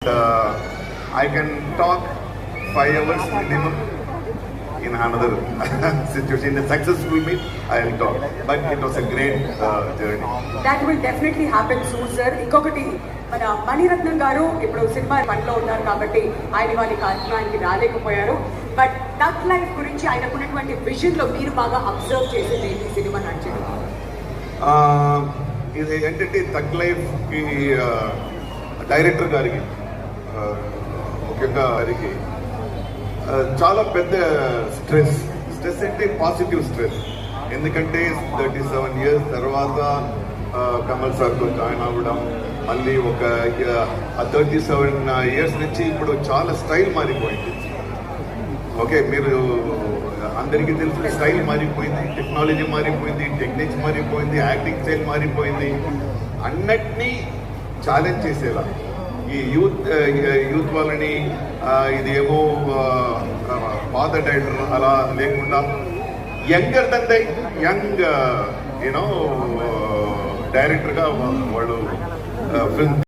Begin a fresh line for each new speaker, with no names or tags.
I can talk 5 hours minimum in another situation. In a successful meet, I will talk. But it was a great journey.
That will definitely happen soon, sir. ఇంకొకటి మన మణిరత్నం గారు ఇప్పుడు cinema పనిలో ఉన్నారు కాబట్టి ఆయన వాళ్ళ కార్యక్రమానికి రాలేకపోయారు. బట్ టక్ లైఫ్ గురించి ఆయనకున్నటువంటి విజన్ లో మీరు బాగా అబ్జర్వ్ చేసింది ఈ సినిమా నడిచింది.
ఇది ఏంటంటే టక్ లైఫ్ కి డైరెక్టర్ గారికి ముఖ్యంగా వారికి చాలా పెద్ద స్ట్రెస్ అంటే పాజిటివ్ స్ట్రెస్. ఎందుకంటే 37 years తర్వాత కమల్ సార్తో జాయిన్ అవ్వడం, మళ్ళీ ఒక 37 years నుంచి ఇప్పుడు చాలా స్టైల్ మారిపోయింది. ఓకే, మీరు అందరికీ తెలుసు స్టైల్ మారిపోయింది, టెక్నాలజీ మారిపోయింది, టెక్నిక్స్ మారిపోయింది, యాక్టింగ్ స్టైల్ మారిపోయింది. అన్నిటినీ ఛాలెంజ్ చేసేలా ఈ యూత్ వాళ్ళని ఇదేమో పాత డైరెక్టర్ అలా లేకుండా యంగర్ దన్ యంగ్ యూనో డైరెక్టర్గా వాళ్ళు ఫిల్మ్